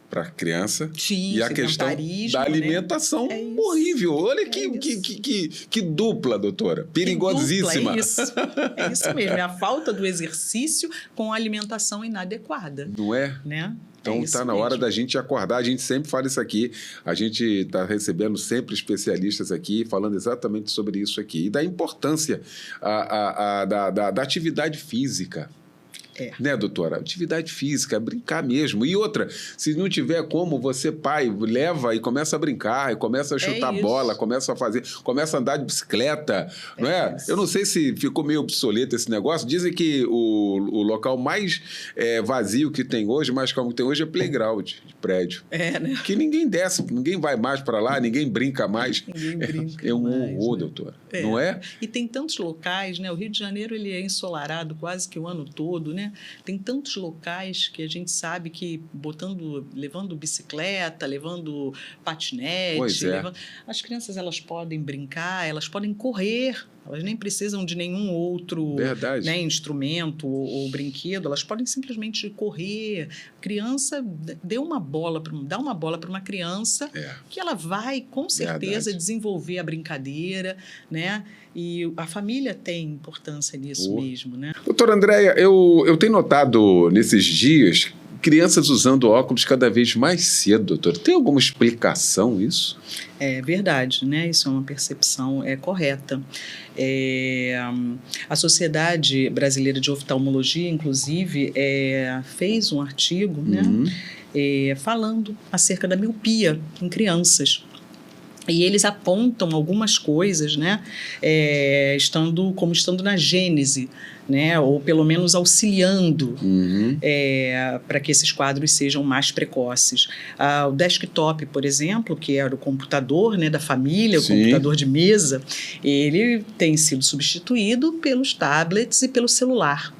para a criança, sim, e a questão da alimentação, né? Horrível. Olha que dupla, doutora. Perigosíssima. É isso mesmo. É a falta do exercício com a alimentação inadequada. Não é? Né? Então está na hora da gente acordar. A gente sempre fala isso aqui. A gente está recebendo sempre especialistas aqui falando exatamente sobre isso aqui. E da importância da atividade física. Né, doutora? Atividade física, brincar mesmo. E outra, se não tiver como, você, pai, leva e começa a brincar, e começa a chutar bola, começa a andar de bicicleta, não é? Eu não sei se ficou meio obsoleto esse negócio. Dizem que o local mais vazio que tem hoje, mais calmo que tem hoje, é playground de prédio. Né? Que ninguém desce, ninguém vai mais para lá, ninguém brinca mais. Ninguém brinca É um horror, né? doutora. Não é? E tem tantos locais, né? O Rio de Janeiro ele é ensolarado quase que o ano todo, né? Tem tantos locais que a gente sabe que levando bicicleta, levando patinete, as crianças elas podem brincar, elas podem correr. Elas nem precisam de nenhum outro, né, instrumento ou brinquedo. Elas podem simplesmente correr. Criança, dá uma bola para uma criança que ela vai, com certeza, desenvolver a brincadeira, né? E a família tem importância nisso mesmo, né? Doutora Andréia, eu tenho notado nesses dias crianças usando óculos cada vez mais cedo, doutor. Tem alguma explicação isso? É verdade, né? Isso é uma percepção correta. A Sociedade Brasileira de Oftalmologia, inclusive, fez um artigo, né? Falando acerca da miopia em crianças. E eles apontam algumas coisas, né? Estando na gênese, né, ou pelo menos auxiliando para que esses quadros sejam mais precoces. O desktop, por exemplo, que era o computador, né, da família, o computador de mesa, ele tem sido substituído pelos tablets e pelo celular.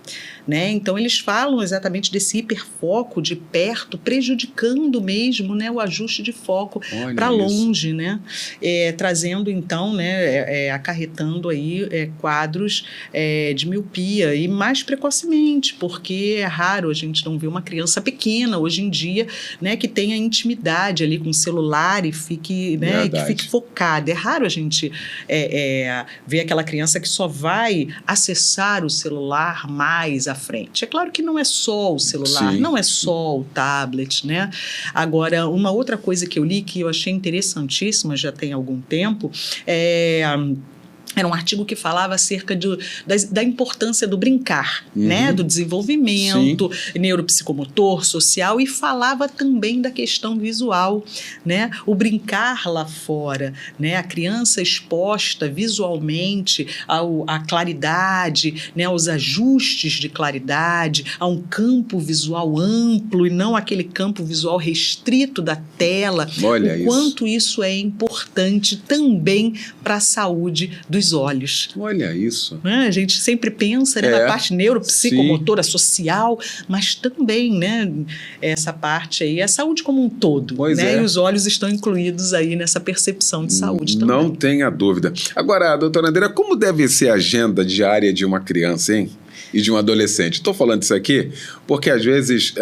Né? Então, eles falam exatamente desse hiperfoco de perto, prejudicando mesmo, né, o ajuste de foco para longe, né? Trazendo, então, né, acarretando aí quadros de miopia e mais precocemente, porque é raro a gente não ver uma criança pequena hoje em dia, né, que tenha intimidade ali com o celular e fique, né, e que fique focada. É raro a gente ver aquela criança que só vai acessar o celular mais à frente. É claro que não é só o celular, não é só o tablet, né? Agora, uma outra coisa que eu li que eu achei interessantíssima, já tem algum tempo, era um artigo que falava acerca da importância do brincar, né? Do desenvolvimento neuropsicomotor, social, e falava também da questão visual, né? O brincar lá fora, né? A criança exposta visualmente à claridade, né? Aos ajustes de claridade, a um campo visual amplo e não aquele campo visual restrito da tela. Olha o quanto isso é importante também para a saúde dos olhos. Olha isso. A gente sempre pensa, né, na parte neuropsicomotora, social, mas também, né, essa parte aí, a saúde como um todo. E os olhos estão incluídos aí nessa percepção de saúde também. Não tenha dúvida. Agora, doutora Andréia, como deve ser a agenda diária de uma criança, hein? e de um adolescente. Estou falando isso aqui porque, às vezes,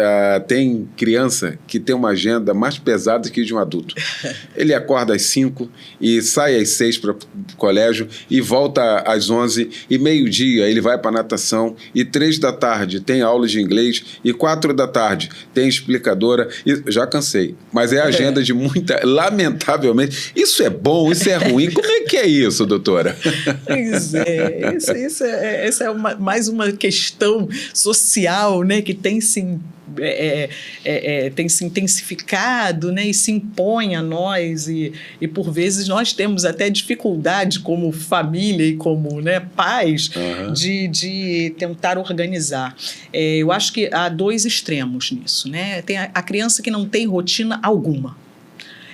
tem criança que tem uma agenda mais pesada que de um adulto. Ele acorda às 5 e sai às 6 para o colégio e volta às 11 e meio-dia ele vai para a natação e 3 da tarde tem aula de inglês e 4 da tarde tem explicadora. E já cansei, mas é a agenda de muita... Lamentavelmente, isso é bom, isso é ruim. Como é que é isso, doutora? Pois é, essa é mais uma questão social, né, que tem se intensificado, né, e se impõe a nós e por vezes nós temos até dificuldade como família e como, né, pais de tentar organizar. Eu acho que há 2 extremos nisso, né? Tem a criança que não tem rotina alguma,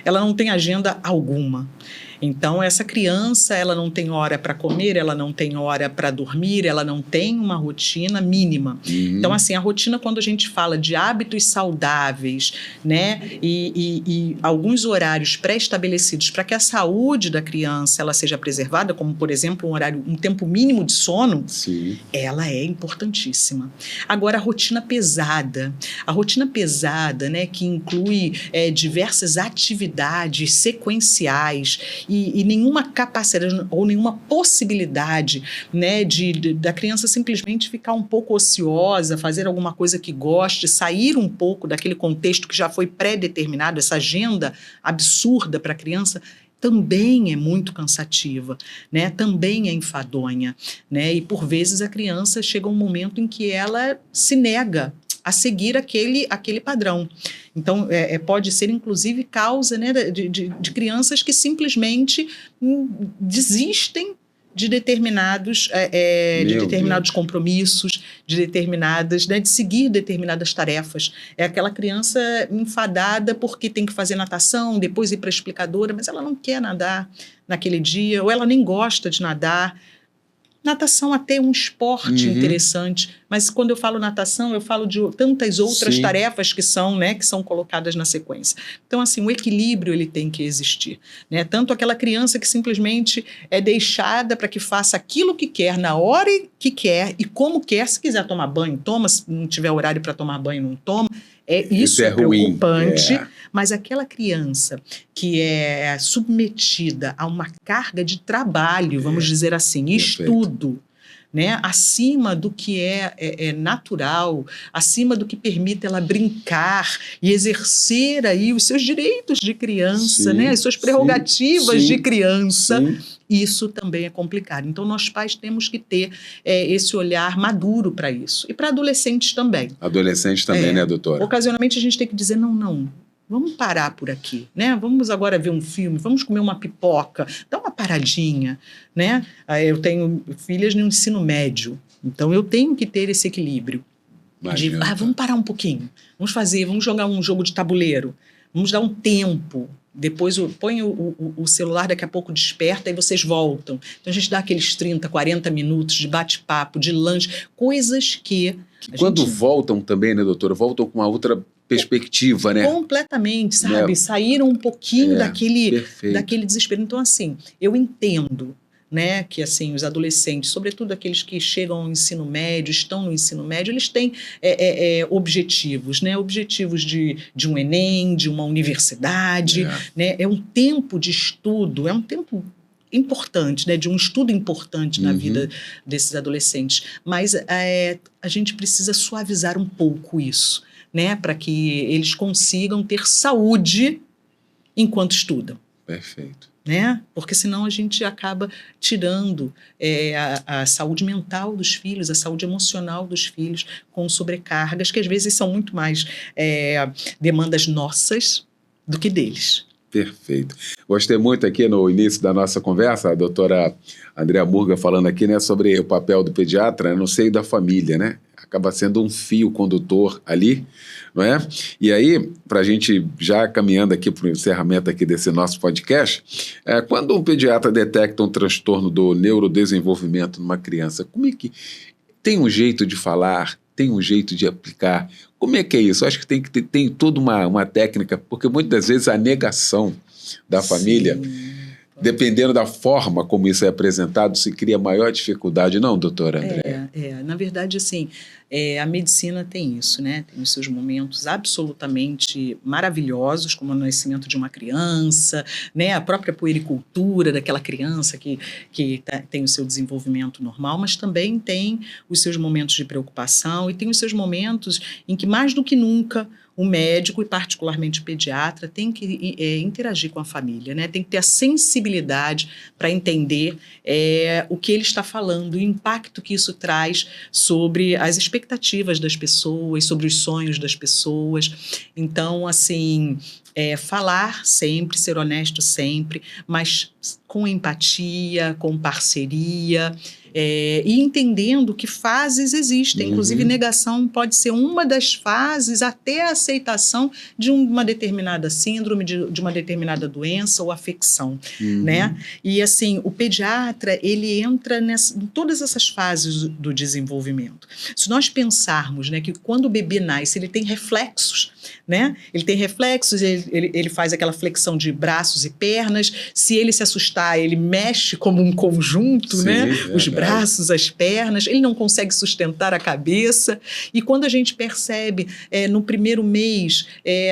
ela não tem agenda alguma. Então, essa criança, ela não tem hora para comer, ela não tem hora para dormir, ela não tem uma rotina mínima. Então, assim, a rotina, quando a gente fala de hábitos saudáveis, né, e alguns horários pré-estabelecidos para que a saúde da criança ela seja preservada, como, por exemplo, um tempo mínimo de sono, ela é importantíssima. Agora, a rotina pesada, né, que inclui diversas atividades sequenciais, e nenhuma capacidade ou nenhuma possibilidade, né, da criança simplesmente ficar um pouco ociosa, fazer alguma coisa que goste, sair um pouco daquele contexto que já foi pré-determinado, essa agenda absurda para a criança, também é muito cansativa, né? Também é enfadonha, né? E por vezes a criança chega um momento em que ela se nega a seguir aquele padrão. Então, pode ser, inclusive, causa, né, de crianças que simplesmente desistem de determinados compromissos, né, de seguir determinadas tarefas. É aquela criança enfadada porque tem que fazer natação, depois ir para a explicadora, mas ela não quer nadar naquele dia, ou ela nem gosta de nadar. Natação até é um esporte interessante, mas quando eu falo natação, eu falo de tantas outras tarefas que são colocadas na sequência. Então, assim, o equilíbrio ele tem que existir, né? Tanto aquela criança que simplesmente é deixada para que faça aquilo que quer, na hora que quer e como quer. Se quiser tomar banho, toma. Se não tiver horário para tomar banho, não toma. Isso é preocupante, mas aquela criança que é submetida a uma carga de trabalho, vamos dizer assim, estudo, né, acima do que é natural, acima do que permite ela brincar e exercer aí os seus direitos de criança, né, as suas prerrogativas de criança. Isso também é complicado. Então, nós pais temos que ter esse olhar maduro para isso. E para adolescentes também. Adolescentes também, né, doutora? Ocasionalmente, a gente tem que dizer, não, vamos parar por aqui, né? Vamos agora ver um filme, vamos comer uma pipoca, dá uma paradinha, né? Eu tenho filhas no ensino médio, então eu tenho que ter esse equilíbrio. Vamos parar um pouquinho, vamos jogar um jogo de tabuleiro, vamos dar um tempo. Depois põe o celular, daqui a pouco desperta e vocês voltam. Então a gente dá aqueles 30, 40 minutos de bate-papo, de lanche, coisas que... Quando voltam também, né, doutora? Voltam com uma outra perspectiva, né? Completamente, sabe? Saíram um pouquinho daquele desespero. Então, assim, eu entendo, né, que assim, os adolescentes, sobretudo aqueles que chegam ao ensino médio, estão no ensino médio, eles têm objetivos, né, objetivos de um Enem, de uma universidade, né, é um tempo de estudo, é um tempo importante, né, de um estudo importante na vida desses adolescentes, mas a gente precisa suavizar um pouco isso, né, para que eles consigam ter saúde enquanto estudam. Perfeito. Né? Porque senão a gente acaba tirando a saúde mental dos filhos, a saúde emocional dos filhos com sobrecargas que às vezes são muito mais demandas nossas do que deles. Perfeito. Gostei muito aqui no início da nossa conversa, a doutora Andréa Murga falando aqui, né, sobre o papel do pediatra no seio da família, né? Acaba sendo um fio condutor ali, não é? E aí, para a gente já caminhando aqui para o encerramento aqui desse nosso podcast, quando um pediatra detecta um transtorno do neurodesenvolvimento numa criança, como é que tem um jeito de falar, tem um jeito de aplicar? Como é que é isso? Eu acho que tem toda uma técnica, porque muitas das vezes a negação da família Dependendo da forma como isso é apresentado, se cria maior dificuldade, não, doutora Andréa? Na verdade, assim, a medicina tem isso, né? Tem os seus momentos absolutamente maravilhosos, como o nascimento de uma criança, né? A própria puericultura daquela criança que tem o seu desenvolvimento normal, mas também tem os seus momentos de preocupação e tem os seus momentos em que, mais do que nunca, o médico, e particularmente o pediatra, tem que interagir com a família, né? Tem que ter a sensibilidade para entender o que ele está falando, o impacto que isso traz sobre as expectativas das pessoas, sobre os sonhos das pessoas. Então, assim, falar sempre, ser honesto sempre, mas com empatia, com parceria, e entendendo que fases existem. Inclusive, negação pode ser uma das fases até a aceitação de uma determinada síndrome, de uma determinada doença ou afecção, né? E, assim, o pediatra, ele entra em todas essas fases do desenvolvimento. Se nós pensarmos, né, que quando o bebê nasce, ele tem reflexos, né? Ele tem reflexos, ele faz aquela flexão de braços e pernas. Se ele se assustar, ele mexe como um conjunto, sim, né? Os braços, as pernas, ele não consegue sustentar a cabeça. E quando a gente percebe, no primeiro mês,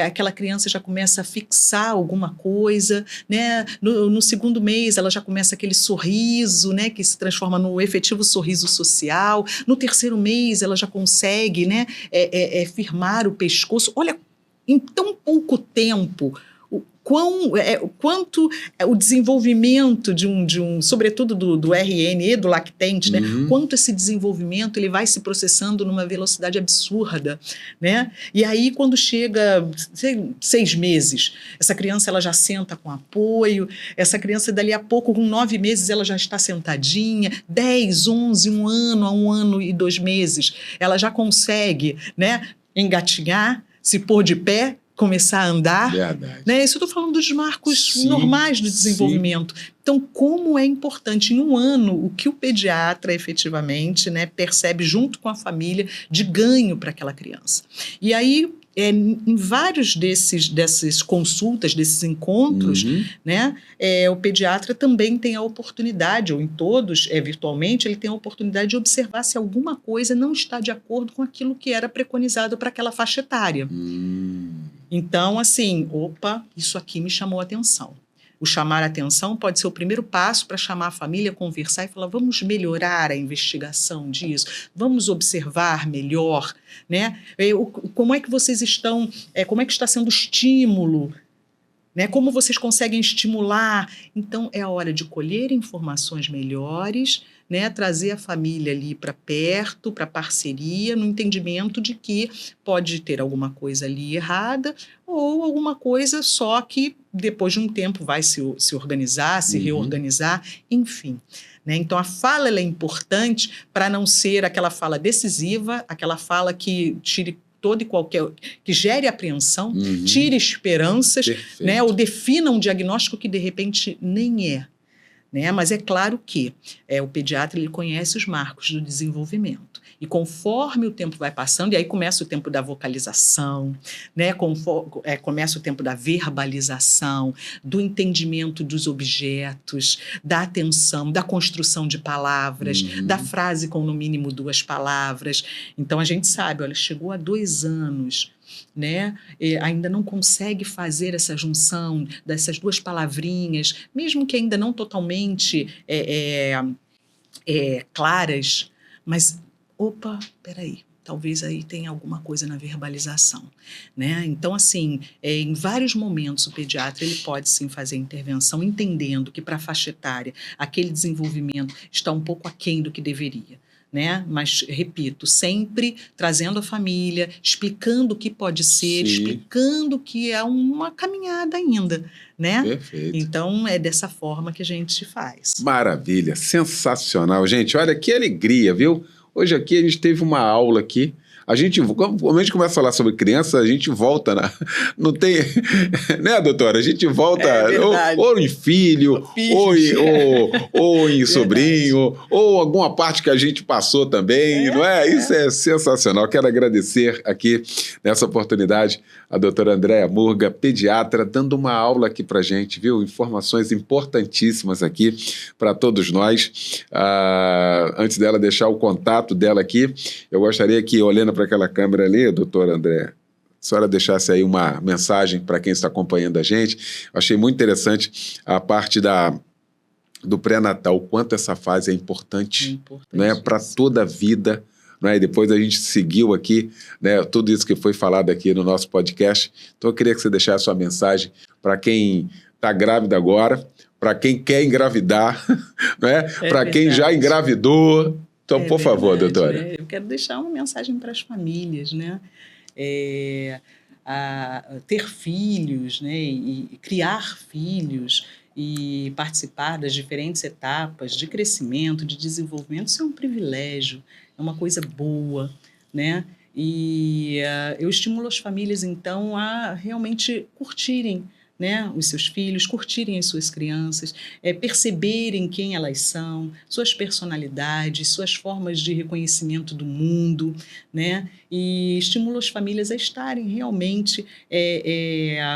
aquela criança já começa a fixar alguma coisa, né? No segundo mês, ela já começa aquele sorriso, né? Que se transforma no efetivo sorriso social. No terceiro mês, ela já consegue, né? Firmar o pescoço. Olha, em tão pouco tempo, quanto o desenvolvimento sobretudo do RN e do lactente, né? Quanto esse desenvolvimento ele vai se processando numa velocidade absurda, né? E aí, quando chega 6 meses, essa criança ela já senta com apoio, essa criança dali a pouco, com 9 meses, ela já está sentadinha, 10, 11, 1 ano, a 1 ano e 2 meses, ela já consegue, né, engatinhar, se pôr de pé, começar a andar. Verdade. Né? Isso eu estou falando dos marcos normais do desenvolvimento. Sim. Então, como é importante em 1 ano o que o pediatra efetivamente, né, percebe junto com a família de ganho para aquela criança. E aí, em vários dessas consultas, desses encontros, né, o pediatra também tem a oportunidade, ou em todos, virtualmente, ele tem a oportunidade de observar se alguma coisa não está de acordo com aquilo que era preconizado para aquela faixa etária. Então, assim, isso aqui me chamou a atenção. O chamar a atenção pode ser o primeiro passo para chamar a família, conversar e falar, vamos melhorar a investigação disso, vamos observar melhor, né? Como é que vocês estão, como é que está sendo o estímulo, né? Como vocês conseguem estimular? Então, é a hora de colher informações melhores, né, trazer a família ali para perto, para parceria, no entendimento de que pode ter alguma coisa ali errada ou alguma coisa só que depois de um tempo vai se organizar, se reorganizar, enfim. Né? Então, a fala ela é importante para não ser aquela fala decisiva, aquela fala que tire todo e qualquer, que gere apreensão, tire esperanças, né, ou defina um diagnóstico que de repente nem é. Né? Mas é claro que o pediatra ele conhece os marcos do desenvolvimento. E conforme o tempo vai passando, e aí começa o tempo da vocalização, né? Começa o tempo da verbalização, do entendimento dos objetos, da atenção, da construção de palavras, da frase com no mínimo 2 palavras. Então a gente sabe, olha, chegou a 2 anos, né? Ainda não consegue fazer essa junção dessas 2 palavrinhas, mesmo que ainda não totalmente claras, mas, peraí, talvez aí tenha alguma coisa na verbalização, né? Então, assim, em vários momentos o pediatra ele pode sim fazer intervenção, entendendo que para a faixa etária aquele desenvolvimento está um pouco aquém do que deveria. Né? Mas, repito, sempre trazendo a família, explicando o que pode ser, explicando que é uma caminhada ainda, né? Perfeito. Então, é dessa forma que a gente faz. Maravilha, sensacional. Gente, olha que alegria, viu? Hoje aqui a gente teve uma aula aqui, Quando a gente começa a falar sobre criança, a gente volta, não tem... Né, doutora? A gente volta ou em filho, ou em sobrinho, ou alguma parte que a gente passou também, não é? Isso é sensacional. Quero agradecer aqui, nessa oportunidade, a doutora Andréa Murga, pediatra, dando uma aula aqui pra gente, viu? Informações importantíssimas aqui para todos nós. Antes dela deixar o contato dela aqui, eu gostaria que, olhando para aquela câmera ali, doutora Andréa, a senhora deixasse aí uma mensagem para quem está acompanhando a gente. Eu achei muito interessante a parte do pré-natal, o quanto essa fase é importante, né, para toda a vida. Né? E depois a gente seguiu aqui, né, tudo isso que foi falado aqui no nosso podcast. Então eu queria que você deixasse a sua mensagem para quem está grávida agora, para quem quer engravidar, né? Para quem já engravidou. Então, por favor, doutora. Eu quero deixar uma mensagem para as famílias, né? Ter filhos, né? E criar filhos e participar das diferentes etapas de crescimento, de desenvolvimento, isso é um privilégio, é uma coisa boa, né? E eu estimulo as famílias, então, a realmente curtirem, né, os seus filhos, curtirem as suas crianças, perceberem quem elas são, suas personalidades, suas formas de reconhecimento do mundo, né, e estimulo as famílias a estarem realmente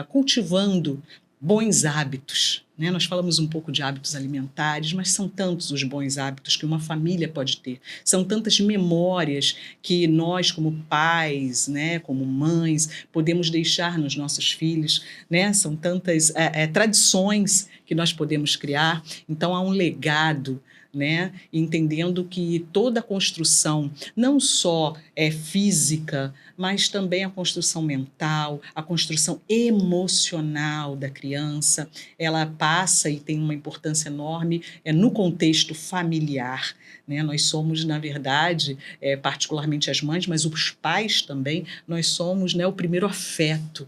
cultivando bons hábitos. Né? Nós falamos um pouco de hábitos alimentares, mas são tantos os bons hábitos que uma família pode ter. São tantas memórias que nós, como pais, né, como mães, podemos deixar nos nossos filhos. Né? São tantas tradições que nós podemos criar. Então, há um legado, né? Entendendo que toda a construção, não só física, mas também a construção mental, a construção emocional da criança, ela passa e tem uma importância enorme no contexto familiar. Né? Nós somos, na verdade, particularmente as mães, mas os pais também, nós somos, né, o primeiro afeto,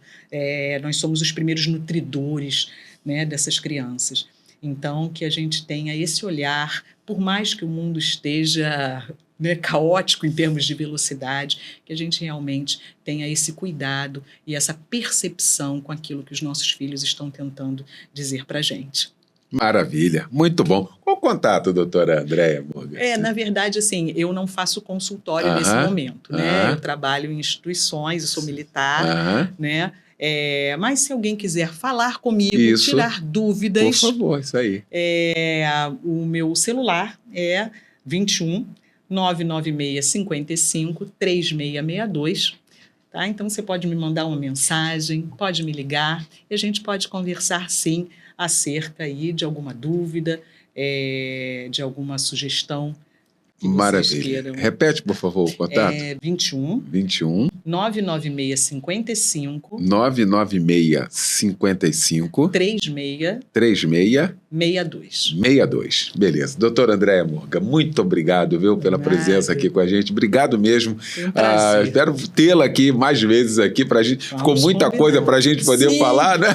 nós somos os primeiros nutridores, né, dessas crianças. Então, que a gente tenha esse olhar, por mais que o mundo esteja, né, caótico em termos de velocidade, que a gente realmente tenha esse cuidado e essa percepção com aquilo que os nossos filhos estão tentando dizer para a gente. Maravilha, muito bom. Qual o contato, doutora Andréa Murga? Na verdade, assim, eu não faço consultório nesse momento, né? Eu trabalho em instituições, eu sou militar, né? Mas se alguém quiser falar comigo, tirar dúvidas... Por favor, isso aí. O meu celular é 21 996 55 3662. Tá? Então, você pode me mandar uma mensagem, pode me ligar, e a gente pode conversar, sim, acerca aí de alguma dúvida, de alguma sugestão. Maravilha. Repete, por favor, o contato. 21 996 55 3662. Beleza. Doutora Andréa Murga, muito obrigado, viu, pela presença aqui com a gente. Obrigado mesmo. Foi um prazer. Espero tê-la aqui mais vezes aqui pra gente. Ficou muita coisa pra gente poder falar, né?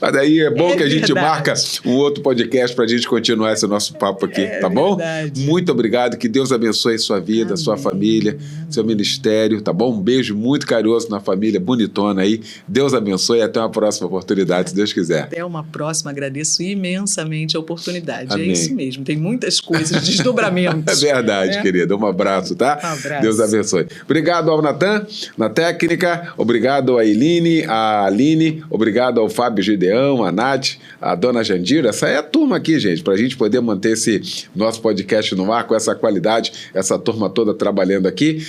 Mas daí é bom que a gente marca um outro podcast pra gente continuar esse nosso papo aqui, tá bom? Verdade. Muito obrigado. Que Deus abençoe sua vida, sua família, seu ministério, tá bom? Um beijo muito carinhoso na família bonitona aí. Deus abençoe e até uma próxima oportunidade, se Deus quiser. Até uma próxima. Agradeço imensamente a oportunidade. Amém. É isso mesmo. Tem muitas coisas, desdobramentos. É verdade, querida. Um abraço, tá? Um abraço. Deus abençoe. Obrigado ao Natan, na técnica. Obrigado a Eline, a Aline. Obrigado ao Fábio Gideão, a Nath, a dona Jandira. Essa é a turma aqui, gente, pra gente poder manter esse nosso podcast no ar com essa qualidade, essa turma toda trabalhando aqui.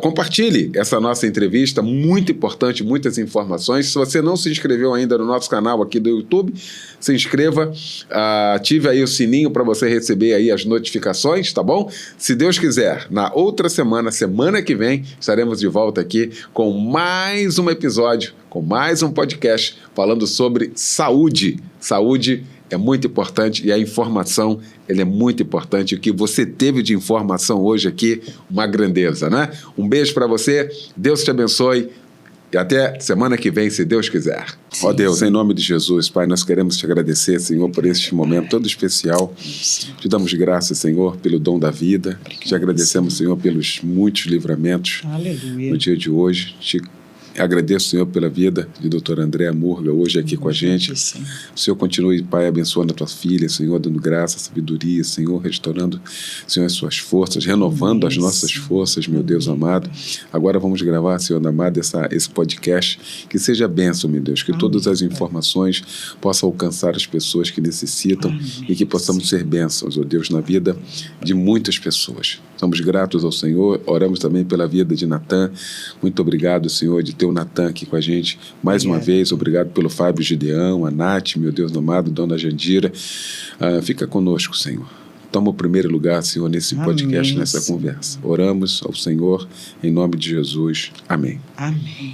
Compartilhe essa nossa entrevista, muito importante, muitas informações. Se você não se inscreveu ainda no nosso canal aqui do YouTube, se inscreva, ative aí o sininho para você receber aí as notificações, tá bom? Se Deus quiser, na outra semana que vem, estaremos de volta aqui com mais um episódio, com mais um podcast falando sobre saúde. Saúde é muito importante e a informação, ele é muito importante. O que você teve de informação hoje aqui, uma grandeza, né? Um beijo para você, Deus te abençoe. E até semana que vem, se Deus quiser. Ó Deus, em nome de Jesus, Pai, nós queremos te agradecer, Senhor, por este momento todo especial. Te damos graças, Senhor, pelo dom da vida. Te agradecemos, Senhor, pelos muitos livramentos no dia de hoje. Te agradeço, Senhor, pela vida de doutora Andréa Murga, hoje aqui com a gente. O Senhor continue, Pai, abençoando a tua filha, Senhor, dando graça, sabedoria, Senhor, restaurando, Senhor, as suas forças, renovando as nossas forças, meu Deus amado. Agora vamos gravar, Senhor amado, esse podcast, que seja bênção, meu Deus, que todas as informações possam alcançar as pessoas que necessitam e que possamos ser bênçãos, ó Deus, na vida de muitas pessoas. Somos gratos ao Senhor, oramos também pela vida de Natan. Muito obrigado, Senhor, de ter o Natan aqui com a gente mais uma vez. Obrigado pelo Fábio Gideão, a Nath, meu Deus amado, Dona Jandira. Fica conosco, Senhor. Toma o primeiro lugar, Senhor, nesse podcast, nessa conversa. Oramos ao Senhor, em nome de Jesus. Amém. Amém.